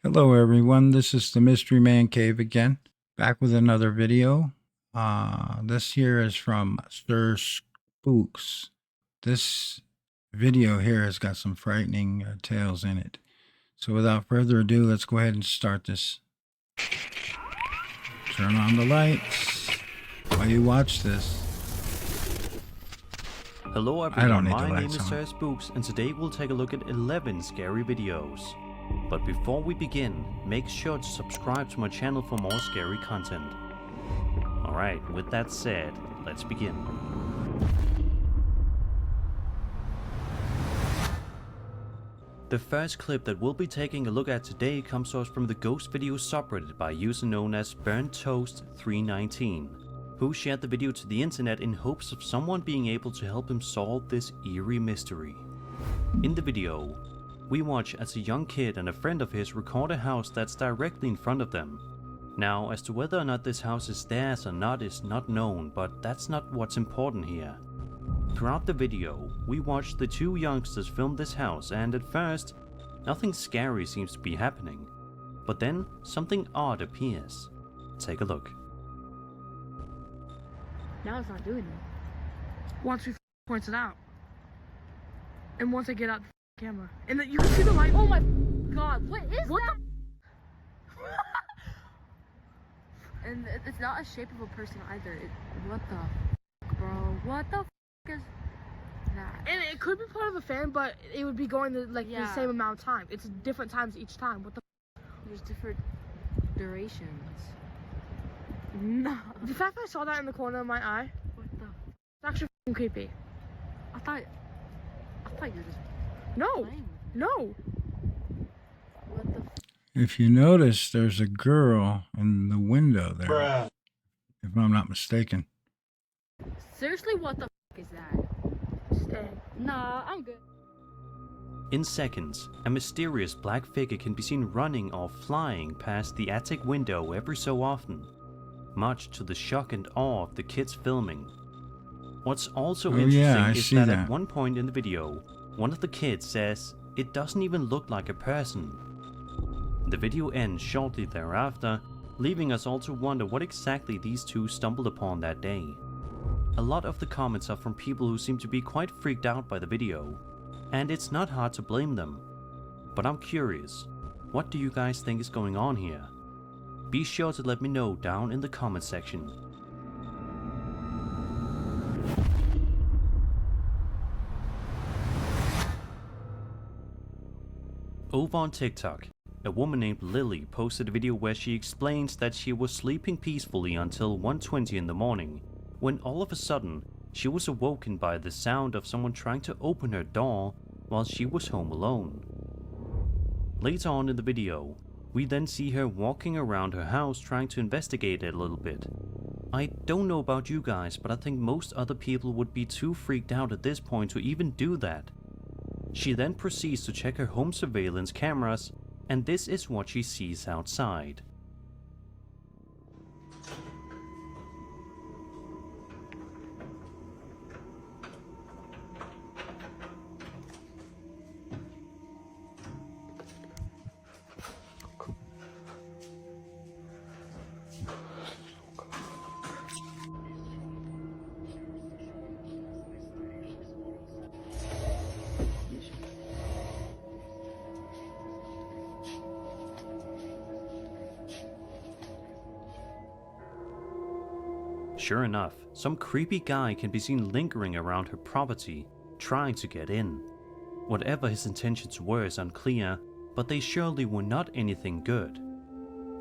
Hello everyone, this is the Mystery Man Cave again, back with another video. This here is from Sir Spooks. This video here has got some frightening tales in it. So without further ado, let's go ahead and start this. Turn on the lights while you watch this. Hello everyone, my name is Sir Spooks and today we'll take a look at 11 scary videos. But before we begin, make sure to subscribe to my channel for more scary content. Alright, with that said, let's begin. The first clip that we'll be taking a look at today comes to us from the Ghost Video subreddit by a user known as BurnedToast319, who shared the video to the internet in hopes of someone being able to help him solve this eerie mystery. In the video, we watch as a young kid and a friend of his record a house that's directly in front of them. Now, as to whether or not this house is theirs or not is not known, but that's not what's important here. Throughout the video, we watch the two youngsters film this house, and at first, nothing scary seems to be happening. But then, something odd appears. Take a look. Now it's not doing it. Once we points it out. And once I get out the camera. And then you can see the light. Oh my god, what is that? And it's not a shape of a person either. What the bro? What the is that? And it could be part of a fan, but it would be going the same amount of time. It's different times each time. What the There's different durations. No. The fact that I saw that in the corner of my eye. What the? It's actually creepy. I thought you were just No. playing. No. What the? If you notice, there's a girl in the window there, Bruh. if I'm not mistaken. Seriously, what the is that? Stay. Nah, I'm good. In seconds, a mysterious black figure can be seen running or flying past the attic window every so often, much to the shock and awe of the kids filming. What's also interesting is that at one point in the video, one of the kids says, "It doesn't even look like a person." The video ends shortly thereafter, leaving us all to wonder what exactly these two stumbled upon that day. A lot of the comments are from people who seem to be quite freaked out by the video, and it's not hard to blame them. But I'm curious, what do you guys think is going on here? Be sure to let me know down in the comment section. Over on TikTok, a woman named Lily posted a video where she explains that she was sleeping peacefully until 1:20 in the morning, when all of a sudden she was awoken by the sound of someone trying to open her door while she was home alone. Later on in the video, we then see her walking around her house trying to investigate it a little bit. I don't know about you guys, but I think most other people would be too freaked out at this point to even do that. She then proceeds to check her home surveillance cameras, and this is what she sees outside. Sure enough, some creepy guy can be seen lingering around her property, trying to get in. Whatever his intentions were is unclear, but they surely were not anything good.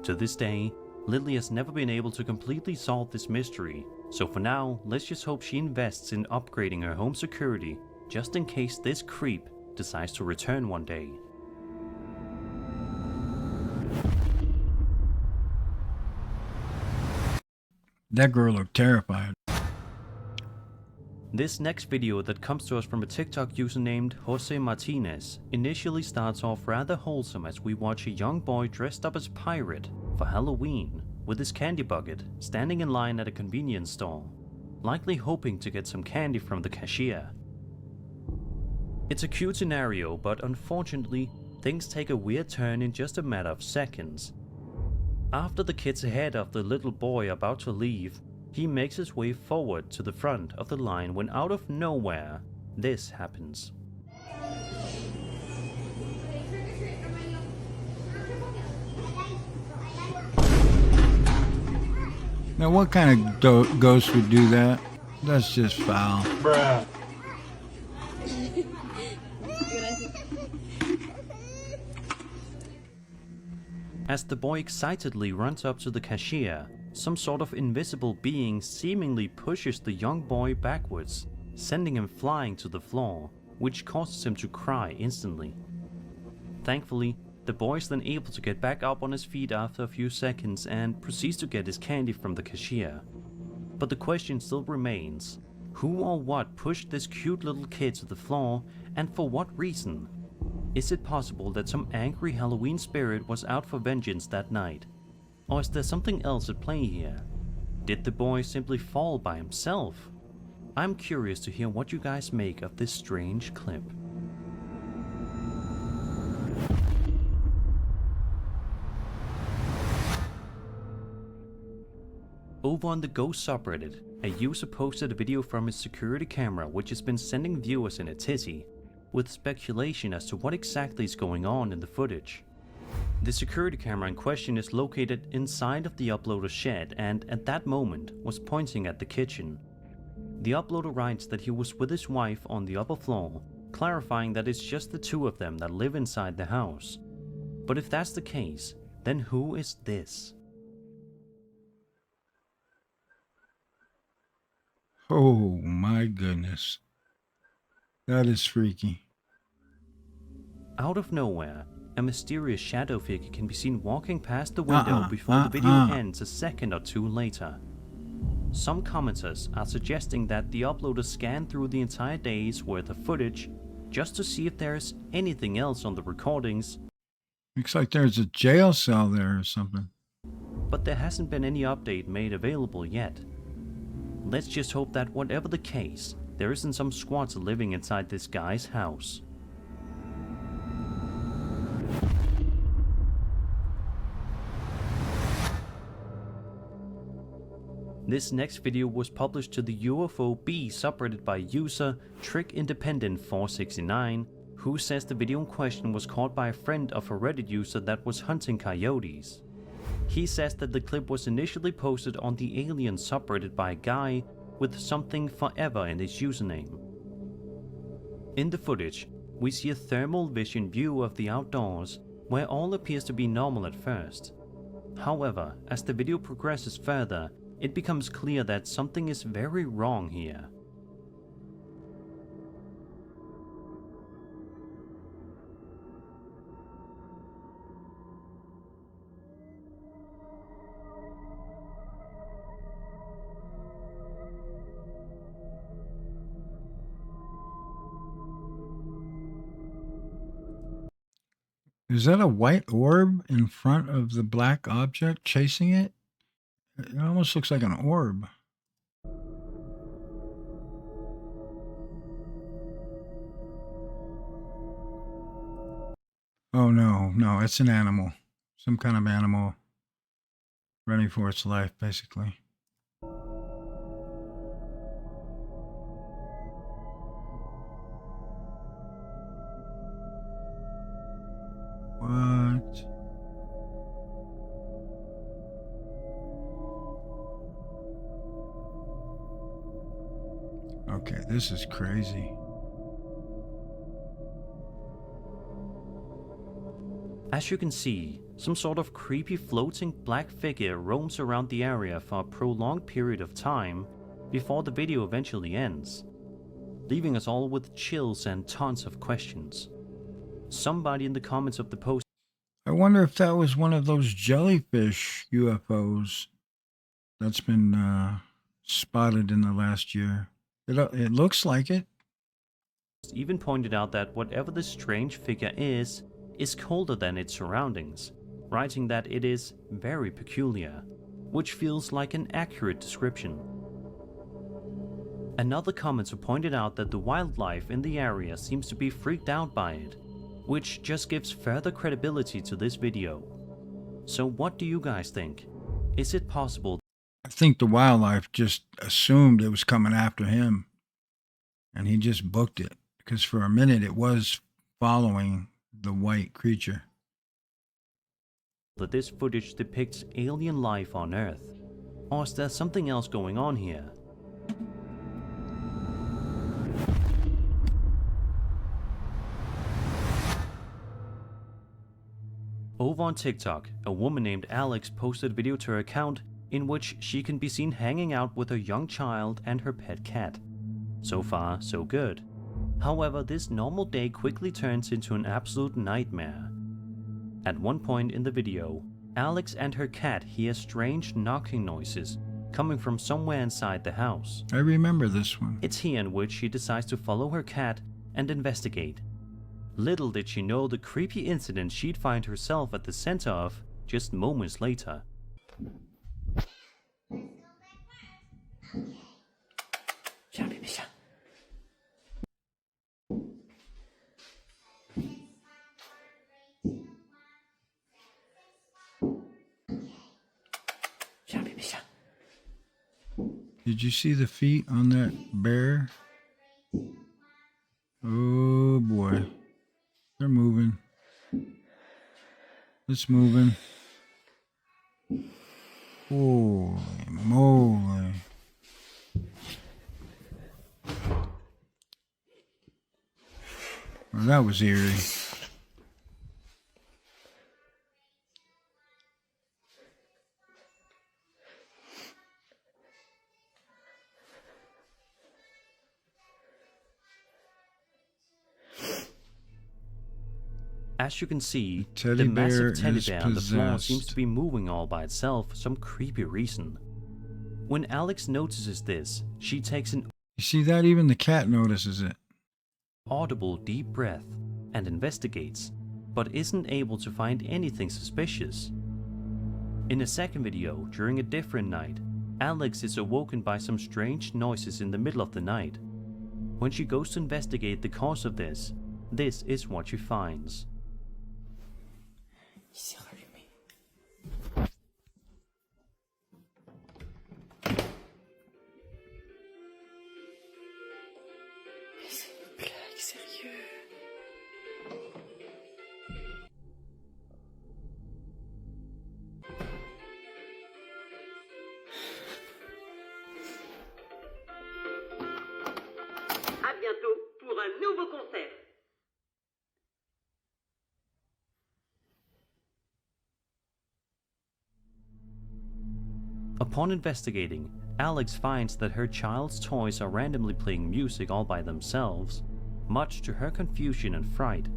To this day, Lily has never been able to completely solve this mystery, so for now, let's just hope she invests in upgrading her home security, just in case this creep decides to return one day. That girl looked terrified. This next video that comes to us from a TikTok user named Jose Martinez initially starts off rather wholesome as we watch a young boy dressed up as a pirate for Halloween with his candy bucket standing in line at a convenience store, likely hoping to get some candy from the cashier. It's a cute scenario, but unfortunately, things take a weird turn in just a matter of seconds. After the kids ahead of the little boy about to leave, he makes his way forward to the front of the line when out of nowhere, this happens. Now, what kind of ghost would do that? That's just foul. Bruh. As the boy excitedly runs up to the cashier, some sort of invisible being seemingly pushes the young boy backwards, sending him flying to the floor, which causes him to cry instantly. Thankfully, the boy is then able to get back up on his feet after a few seconds and proceeds to get his candy from the cashier. But the question still remains, who or what pushed this cute little kid to the floor, and for what reason? Is it possible that some angry Halloween spirit was out for vengeance that night? Or is there something else at play here? Did the boy simply fall by himself? I'm curious to hear what you guys make of this strange clip. Over on the Ghost subreddit, a user posted a video from his security camera which has been sending viewers in a tizzy, with speculation as to what exactly is going on in the footage. The security camera in question is located inside of the uploader's shed and at that moment was pointing at the kitchen. The uploader writes that he was with his wife on the upper floor, clarifying that it's just the two of them that live inside the house. But if that's the case, then who is this? Oh my goodness. That is freaky. Out of nowhere, a mysterious shadow figure can be seen walking past the window before the video ends a second or two later. Some commenters are suggesting that the uploader scanned through the entire day's worth of footage just to see if there's anything else on the recordings. Looks like there's a jail cell there or something. But there hasn't been any update made available yet. Let's just hope that whatever the case, there isn't some squatter living inside this guy's house. This next video was published to the UFO B subreddit by user TrickIndependent469, who says the video in question was caught by a friend of a Reddit user that was hunting coyotes. He says that the clip was initially posted on the Alien subreddit by a guy with something forever in his username. In the footage, we see a thermal vision view of the outdoors where all appears to be normal at first. However, as the video progresses further, it becomes clear that something is very wrong here. Is that a white orb in front of the black object chasing it? It almost looks like an orb. Oh no, no, it's an animal. Some kind of animal running for its life, basically. What? Okay, this is crazy. As you can see, some sort of creepy floating black figure roams around the area for a prolonged period of time before the video eventually ends, leaving us all with chills and tons of questions. Somebody in the comments of the post. I wonder if that was one of those jellyfish UFOs that's been spotted in the last year. It looks like it. Even pointed out that whatever this strange figure is colder than its surroundings, writing that it is very peculiar, which feels like an accurate description. Another commenter pointed out that the wildlife in the area seems to be freaked out by it, which just gives further credibility to this video. So what do you guys think? Is it possible? I think the wildlife just assumed it was coming after him, and he just booked it, because for a minute it was following the white creature. That this footage depicts alien life on Earth? Or is there something else going on here? Over on TikTok, a woman named Alex posted a video to her account in which she can be seen hanging out with her young child and her pet cat. So far, so good. However, this normal day quickly turns into an absolute nightmare. At one point in the video, Alex and her cat hear strange knocking noises coming from somewhere inside the house. I remember this one. It's here in which she decides to follow her cat and investigate. Little did she know the creepy incident she'd find herself at the center of just moments later. Did you see the feet on that bear? Oh boy. They're moving. It's moving. Holy moly. Well, that was eerie. As you can see, Teddy the bear massive teddy is bear on the floor possessed. seems to be moving all by itself for some creepy reason. When Alex notices this, she takes an You see that? Even the cat notices it. audible deep breath and investigates, but isn't able to find anything suspicious. In a second video, during a different night, Alex is awoken by some strange noises in the middle of the night. When she goes to investigate the cause of this is what she finds. À bientôt pour un nouveau concert. Upon investigating, Alex finds that her child's toys are randomly playing music all by themselves, much to her confusion and fright.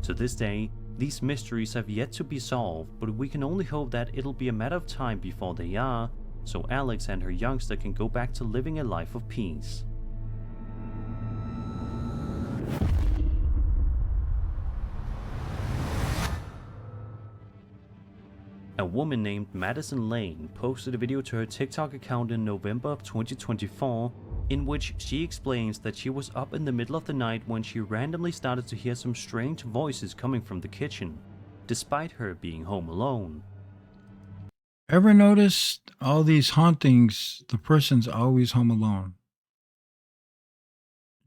To this day, these mysteries have yet to be solved, but we can only hope that it'll be a matter of time before they are, so Alex and her youngster can go back to living a life of peace. A woman named Madison Lane posted a video to her TikTok account in November of 2024 in which she explains that she was up in the middle of the night when she randomly started to hear some strange voices coming from the kitchen, despite her being home alone. Ever noticed all these hauntings, the person's always home alone?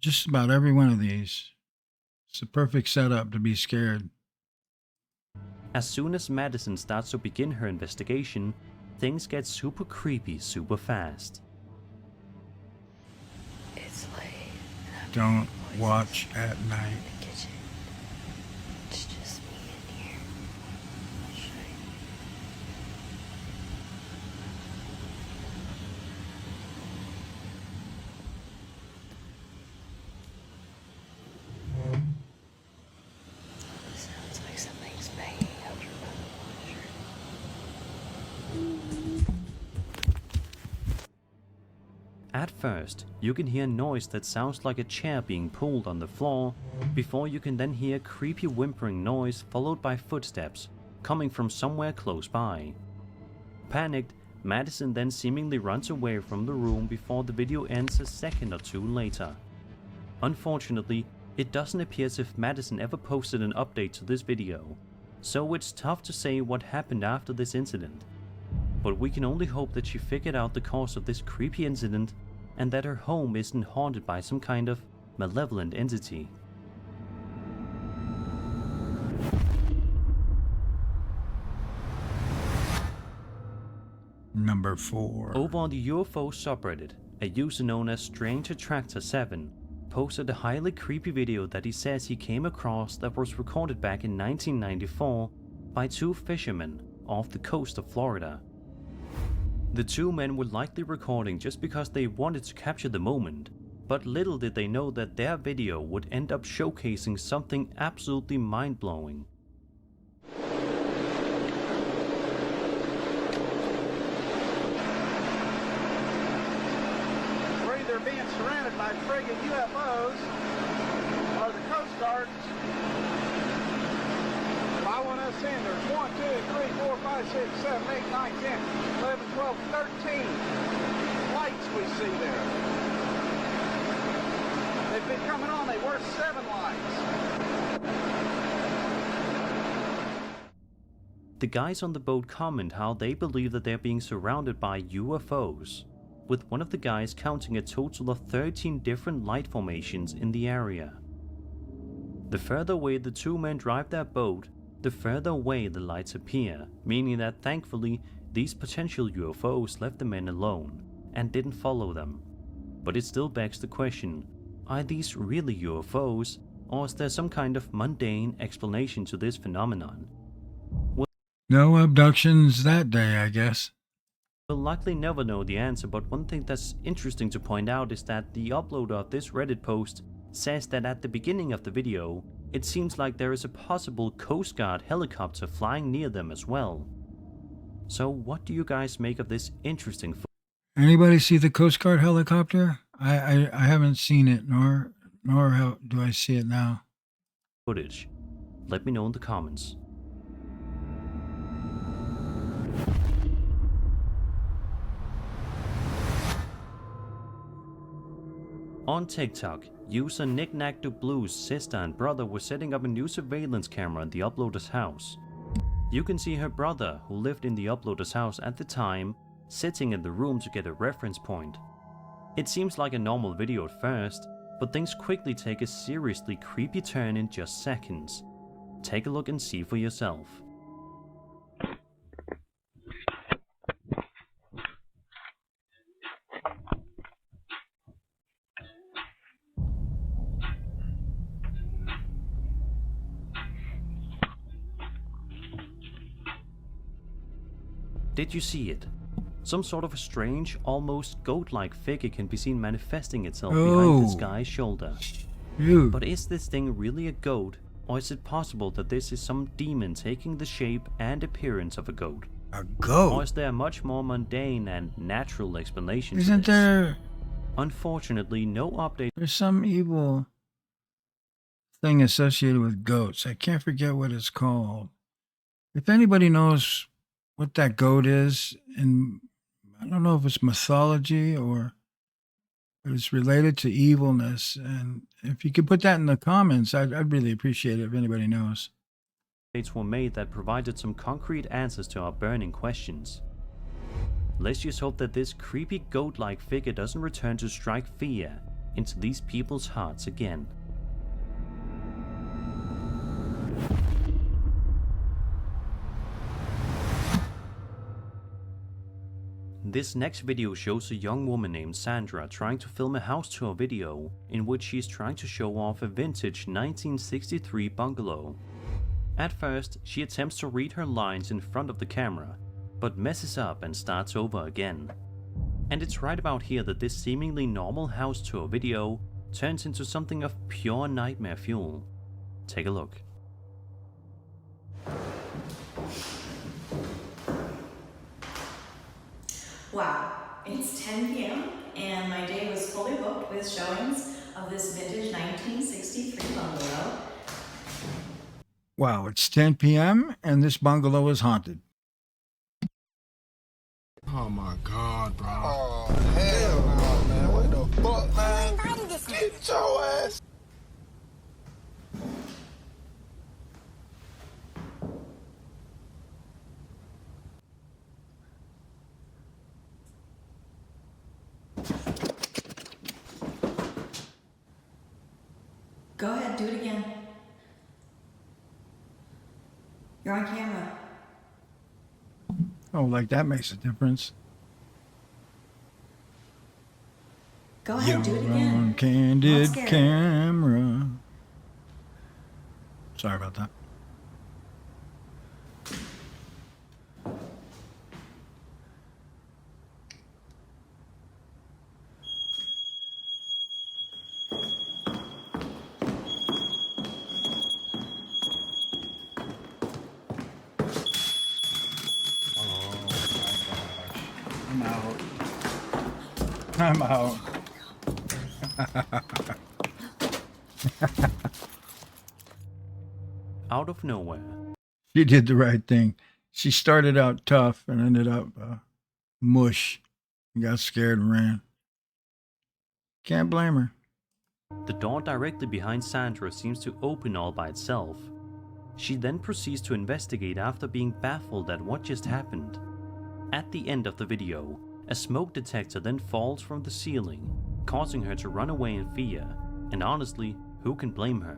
Just about every one of these. It's a perfect setup to be scared. As soon as Madison starts to begin her investigation, things get super creepy super fast. It's late. Don't watch at night. The kitchen. It's just me in here. I'll show you. Sounds like something's banging over by the washer. At first, you can hear noise that sounds like a chair being pulled on the floor, before you can then hear creepy whimpering noise followed by footsteps coming from somewhere close by. Panicked, Madison then seemingly runs away from the room before the video ends a second or two later. Unfortunately, It doesn't appear as if Madison ever posted an update to this video, so it's tough to say what happened after this incident. But we can only hope that she figured out the cause of this creepy incident and that her home isn't haunted by some kind of malevolent entity. Number 4. Over on the UFO subreddit, a user known as Strange Attractor 7 posted a highly creepy video that he says he came across that was recorded back in 1994 by 2 fishermen off the coast of Florida. The 2 men were likely recording just because they wanted to capture the moment, but little did they know that their video would end up showcasing something absolutely mind-blowing. We're either being surrounded by friggin' UFOs or the Coast Guard. I want us in. There's 1, 2, 3, 4, 5, 6, 7, 8, 9, 10, 11, 12, 13 lights we see there. They've been coming on. They were 7 lights. The guys on the boat comment how they believe that they're being surrounded by UFOs, with one of the guys counting a total of 13 different light formations in the area. The further away the 2 men drive their boat, the further away the lights appear, meaning that thankfully these potential UFOs left the men alone and didn't follow them. But it still begs the question, are these really UFOs, or is there some kind of mundane explanation to this phenomenon? No abductions that day, I guess. We'll likely never know the answer, but one thing that's interesting to point out is that the uploader of this Reddit post says that at the beginning of the video, it seems like there is a possible Coast Guard helicopter flying near them as well. So what do you guys make of this interesting Anybody see the Coast Guard helicopter? I haven't seen it, nor how do I see it now. footage? Let me know in the comments. On TikTok, user KnickKnackDoBlue's sister and brother were setting up a new surveillance camera in the uploader's house. You can see her brother, who lived in the uploader's house at the time, sitting in the room to get a reference point. It seems like a normal video at first, but things quickly take a seriously creepy turn in just seconds. Take a look and see for yourself. Did you see it? Some sort of a strange, almost goat-like figure can be seen manifesting itself behind this guy's shoulder. Ew. But is this thing really a goat, or is it possible that this is some demon taking the shape and appearance of a goat? A goat? Or is there a much more mundane and natural explanation to Isn't this? there... Unfortunately, no update. There's some evil thing associated with goats. I can't forget what it's called. If anybody knows what that goat is, and I don't know if it's mythology or it's related to evilness, and if you could put that in the comments, I'd really appreciate it if anybody knows. Updates were made that provided some concrete answers to our burning questions. Let's just hope that this creepy goat-like figure doesn't return to strike fear into these people's hearts again. This next video shows a young woman named Sandra trying to film a house tour video in which she is trying to show off a vintage 1963 bungalow. At first, she attempts to read her lines in front of the camera, but messes up and starts over again. And it's right about here that this seemingly normal house tour video turns into something of pure nightmare fuel. Take a look. Wow, it's 10 p.m. and my day was fully booked with showings of this vintage 1963 bungalow. Wow, it's 10 p.m. and this bungalow is haunted. Oh my God, bro. Oh, hell no, man. What the fuck, man? Get your ass. do it again. You're on camera. Oh, like that makes a difference. Go ahead, do it You're again. on Not candid scared. camera. Sorry about that. I'm out. I'm out. Out of nowhere, She did the right thing. She started out tough and ended up mush. Got scared and ran. Can't blame her. the door directly behind Sandra seems to open all by itself. She then proceeds to investigate after being baffled at what just happened. At the end of the video, a smoke detector then falls from the ceiling, causing her to run away in fear, and honestly, who can blame her?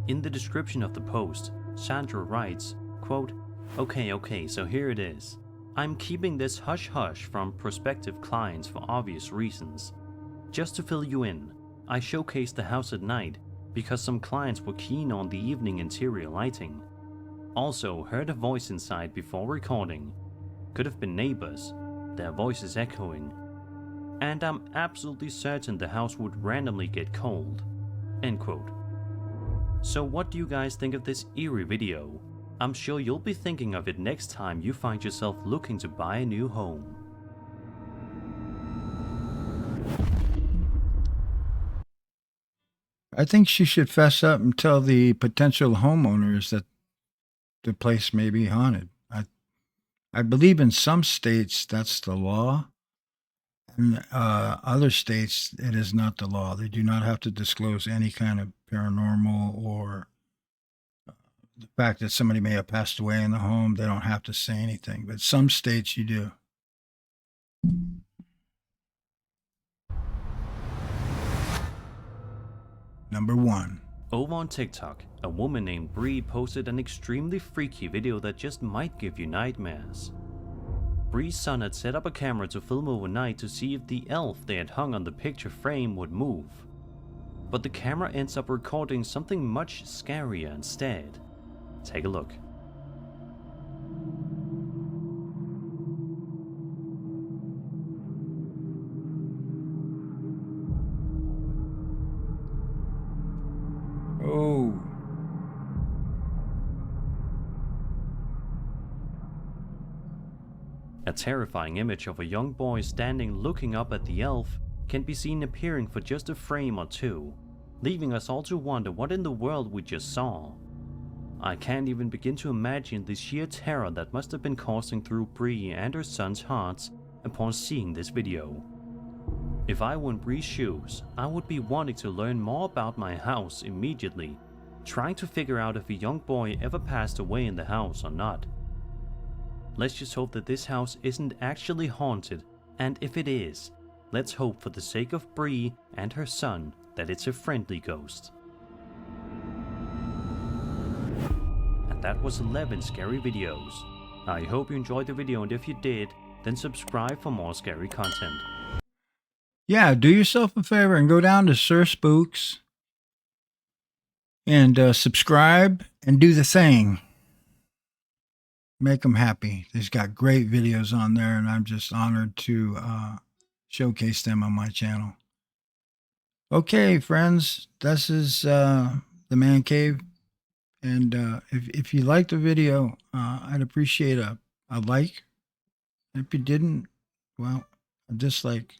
In the description of the post, Sandra writes, quote, Okay, so here it is. I'm keeping this hush-hush from prospective clients for obvious reasons. Just to fill you in, I showcased the house at night because some clients were keen on the evening interior lighting. Also heard a voice inside before recording. Could have been neighbors, their voices echoing. And I'm absolutely certain the house would randomly get cold. End quote. So what do you guys think of this eerie video? I'm sure you'll be thinking of it next time you find yourself looking to buy a new home. I think she should fess up and tell the potential homeowners that the place may be haunted. I believe in some states that's the law. In other states, it is not the law. They do not have to disclose any kind of paranormal or the fact that somebody may have passed away in the home. They don't have to say anything. But some states you do. Number 1. Over on TikTok, a woman named Bree posted an extremely freaky video that just might give you nightmares. Bree's son had set up a camera to film overnight to see if the elf they had hung on the picture frame would move. But the camera ends up recording something much scarier instead. Take a look. Oh. A terrifying image of a young boy standing looking up at the elf can be seen appearing for just a frame or two, leaving us all to wonder what in the world we just saw. I can't even begin to imagine the sheer terror that must have been coursing through Bree and her son's hearts upon seeing this video. If I were in Bree's shoes, I would be wanting to learn more about my house immediately, trying to figure out if a young boy ever passed away in the house or not. Let's just hope that this house isn't actually haunted, and if it is, let's hope for the sake of Bree and her son that it's a friendly ghost. And that was 11 scary videos. I hope you enjoyed the video, and if you did, then subscribe for more scary content. Yeah, do yourself a favor and go down to Sir Spooks and subscribe and do the thing. Make them happy. He's got great videos on there, and I'm just honored to showcase them on my channel. Okay, friends, this is the Man Cave. And if you liked the video, I'd appreciate a like. If you didn't, well, a dislike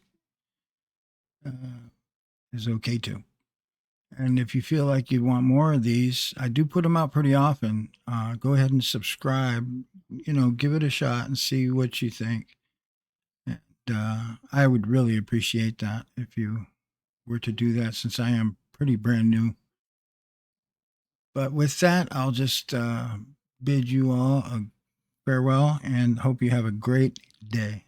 is okay too. And if you feel like you want more of these, I do put them out pretty often. Go ahead and subscribe. You know, give it a shot and see what you think. And I would really appreciate that if you were to do that, since I am pretty brand new. But with that, I'll just bid you all a farewell and hope you have a great day.